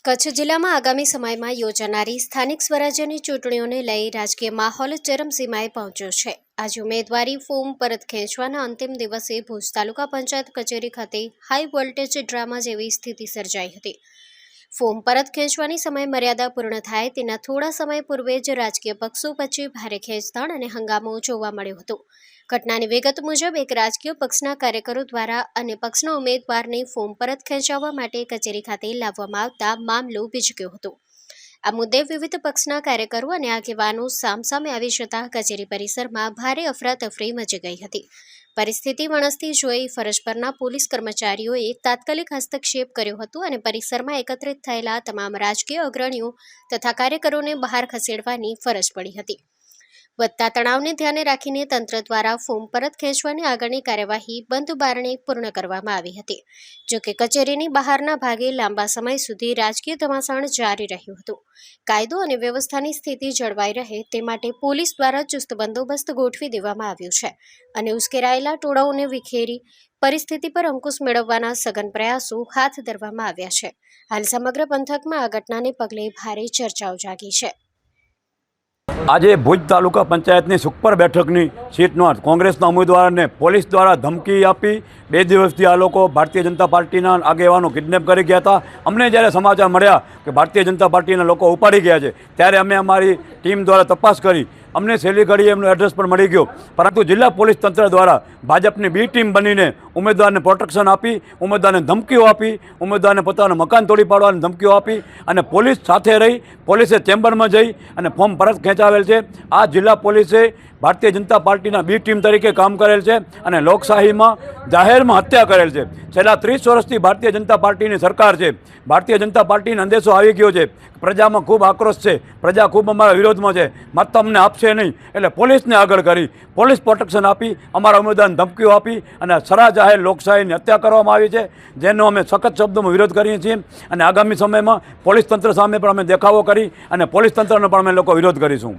કચ્છ જિલ્લામાં આગામી સમયમાં યોજાનારી સ્થાનિક સ્વરાજ્યની ચૂંટણીઓને લઈ રાજકીય માહોલ ચરમસીમાએ પહોંચ્યો છે। આજે ઉમેદવારી ફોર્મ પરત ખેંચવાના અંતિમ દિવસે ભુજ તાલુકા પંચાયત કચેરી ખાતે હાઈ વોલ્ટેજ ડ્રામા જેવી સ્થિતિ સર્જાઈ હતી। ફોર્મ પરત ખેંચવાની સમય મર્યાદા પૂર્ણ થાય તેના થોડા સમય પૂર્વે જ રાજકીય પક્ષો વચ્ચે ભારે ખેંચતાણ અને હંગામો જોવા મળ્યો હતો। ઘટનાની વિગત મુજબ એક રાજકીય પક્ષના કાર્યકરો દ્વારા અને પક્ષના ઉમેદવારને ફોર્મ પરત ખેંચવા માટે કચેરી ખાતે લાવવામાં આવતા મામલો વિચક્યો હતો। આ મુદ્દે વિવિધ પક્ષના કાર્યકરો અને આગેવાનો સામસામે આવી જતા કચેરી પરિસરમાં ભારે અફરાતફરી મચી ગઈ હતી। પરિસ્થિતિ વણસતી જોઈ ફરજ પરના પોલીસ કર્મચારીઓએ તાત્કાલિક હસ્તક્ષેપ કર્યો હતો અને પરિસરમાં એકત્રિત થયેલા તમામ રાજકીય અગ્રણીઓ તથા કાર્યકરોને બહાર ખસેડવાની ફરજ પડી હતી। વધતા તણાવને ધ્યાને રાખીને તંત્ર દ્વારા ફોર્મ પરત ખેંચવાની આગળની કાર્યવાહી બંધ બારણે પૂર્ણ કરવામાં આવી હતી। જોકે કચેરીની બહારના ભાગે લાંબા સમય સુધી રાજકીય ધમાસાણ જારી રહ્યું હતું। કાયદો અને વ્યવસ્થાની સ્થિતિ જળવાઈ રહે તે માટે પોલીસ દ્વારા ચુસ્ત બંદોબસ્ત ગોઠવી દેવામાં આવ્યો છે અને ઉશ્કેરાયેલા ટોળાઓને વિખેરી પરિસ્થિતિ પર અંકુશ મેળવવાના સઘન પ્રયાસો હાથ ધરવામાં આવ્યા છે। હાલ સમગ્ર પંથકમાં આ ઘટનાને પગલે ભારે ચર્ચાઓ જાગી છે। આજે ભુજ તાલુકા પંચાયતની સુખપર બેઠકની સીટનો કોંગ્રેસના ઉમેદવારને પોલીસ દ્વારા ધમકી આપી 2 દિવસથી આ લોકો ભારતીય જનતા પાર્ટીના આગેવાનો કિડનેપ કરી ગયા હતા। અમને જ્યારે સમાચાર મળ્યા કે ભારતીય જનતા પાર્ટીના લોકો ઉપાડી ગયા છે ત્યારે અમે અમારી ટીમ દ્વારા તપાસ કરી। અમને છેલ્લી ઘડીએ એમનો એડ્રેસ પણ મળી ગયો, પરંતુ જિલ્લા પોલીસ તંત્ર દ્વારા ભાજપની બી ટીમ બનીને ઉમેદવારને પ્રોટેક્શન આપી, ઉમેદવારને ધમકીઓ આપી, ઉમેદવારને પોતાનું મકાન તોડી પાડવાની ધમકીઓ આપી અને પોલીસ સાથે રહી પોલીસે ચેમ્બરમાં જઈ અને ફોર્મ પરત ખેંચાવેલ છે। આ જિલ્લા પોલીસે ભારતીય જનતા પાર્ટીના બી ટીમ તરીકે કામ કરેલ છે અને લોકશાહીમાં જાહેરમાં હત્યા કરેલ છે। છેલ્લા 30 વર્ષથી ભારતીય જનતા પાર્ટીની સરકાર છે। ભારતીય જનતા પાર્ટીને અંદેશો આવી ગયો છે, પ્રજામાં ખૂબ આક્રોશ છે, પ્રજા ખૂબ અમારા વિરોધમાં છે, મત અમને આપશે નહીં એટલે પોલીસને આગળ કરી પોલીસ પ્રોટેક્શન આપી અમારા ઉમેદવારને ધમકીઓ આપી અને સરા જાહેર લોકશાહીની હત્યા કરવામાં આવી છે, જેનો અમે સખત શબ્દોમાં વિરોધ કરીએ છીએ અને આગામી સમયમાં પોલીસ તંત્ર સામે પણ અમે દેખાવો કરી અને પોલીસ તંત્રનો પણ અમે લોકો વિરોધ કરીશું।